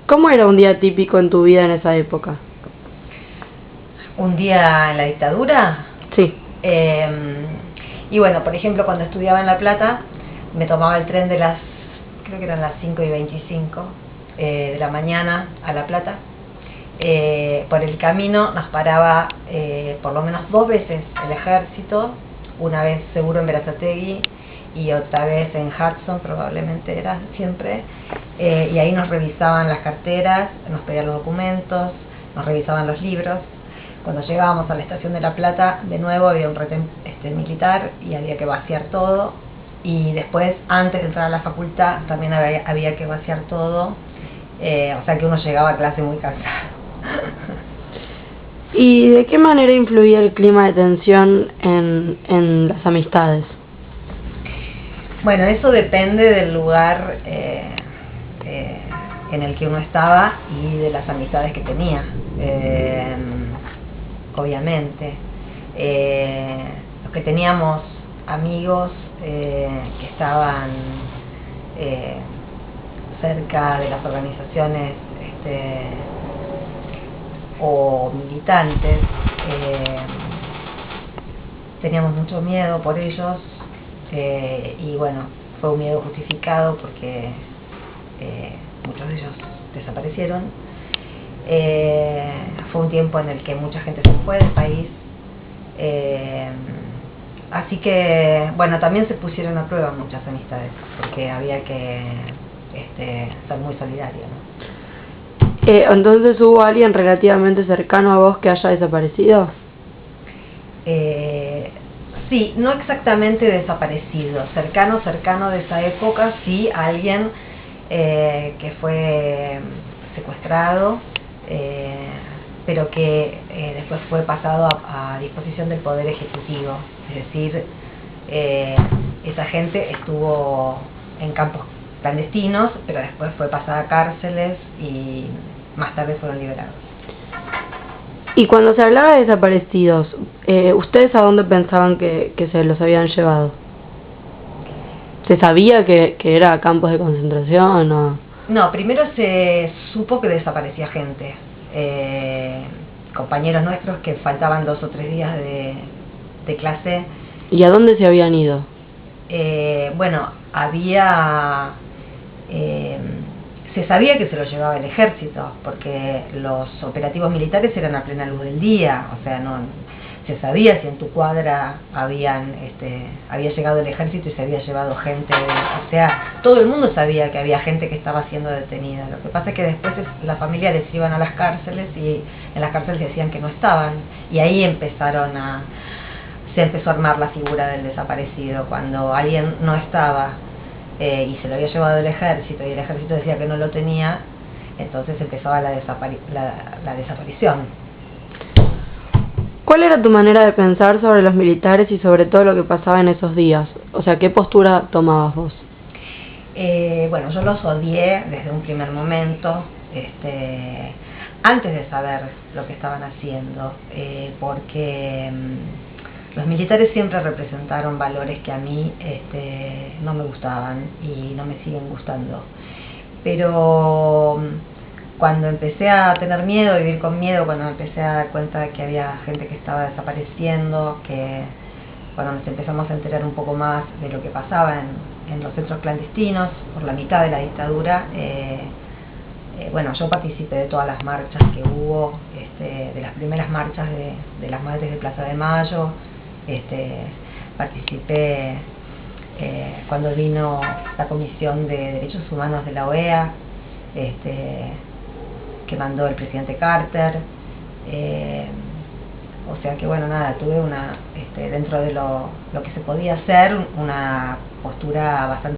¿Cómo era un día típico en tu vida en esa época? ¿Un día en la dictadura? Sí. Y bueno, por ejemplo, cuando estudiaba en La Plata, me tomaba el tren creo que eran las 5:25 de la mañana a La Plata. Por el camino nos paraba por lo menos 2 veces el ejército, una vez seguro en Berazategui y otra vez en Hudson, probablemente era siempre, y ahí nos revisaban las carteras, nos pedían los documentos, nos revisaban los libros. Cuando llegábamos a la estación de La Plata, de nuevo había un retén militar y había que vaciar todo, y después, antes de entrar a la facultad, también había que vaciar todo, o sea que uno llegaba a clase muy cansado. ¿Y de qué manera influía el clima de tensión en las amistades? Bueno, eso depende del lugar en el que uno estaba y de las amistades que tenía, obviamente. Los que teníamos amigos que estaban cerca de las organizaciones o militantes, teníamos mucho miedo por ellos, y bueno, fue un miedo justificado porque muchos de ellos desaparecieron. Fue un tiempo en el que mucha gente se fue del país, así que bueno, también se pusieron a prueba muchas amistades porque había que ser muy solidario, ¿no? Entonces, ¿hubo alguien relativamente cercano a vos que haya desaparecido? Sí, no exactamente desaparecido, cercano de esa época, sí, alguien que fue secuestrado, pero que después fue pasado a disposición del Poder Ejecutivo, es decir, esa gente estuvo en campos clandestinos, pero después fue pasada a cárceles y más tarde fueron liberados. Y cuando se hablaba de desaparecidos, ¿ustedes a dónde pensaban que se los habían llevado? ¿Se sabía que era campos de concentración o...? No, primero se supo que desaparecía gente, compañeros nuestros que faltaban 2 o 3 días de clase. ¿Y a dónde se habían ido? Bueno, había... se sabía que se los llevaba el ejército, porque los operativos militares eran a plena luz del día, o sea, no se sabía si en tu cuadra había llegado el ejército y se había llevado gente, o sea, todo el mundo sabía que había gente que estaba siendo detenida. Lo que pasa es que después las familiares iban a las cárceles y en las cárceles decían que no estaban, y ahí se empezó a armar la figura del desaparecido, cuando alguien no estaba y se lo había llevado el ejército y el ejército decía que no lo tenía, entonces empezaba la desaparición. ¿Cuál era tu manera de pensar sobre los militares y sobre todo lo que pasaba en esos días? O sea, ¿qué postura tomabas vos? Bueno, yo los odié desde un primer momento, antes de saber lo que estaban haciendo, porque los militares siempre representaron valores que a mí no me gustaban y no me siguen gustando. Pero cuando empecé a tener miedo, a vivir con miedo, cuando me empecé a dar cuenta de que había gente que estaba desapareciendo, cuando nos empezamos a enterar un poco más de lo que pasaba en los centros clandestinos, por la mitad de la dictadura, bueno, yo participé de todas las marchas que hubo, de las primeras marchas de las madres de Plaza de Mayo, participé cuando vino la Comisión de Derechos Humanos de la OEA, que mandó el presidente Carter, o sea que bueno, nada, tuve dentro de lo que se podía hacer, una postura bastante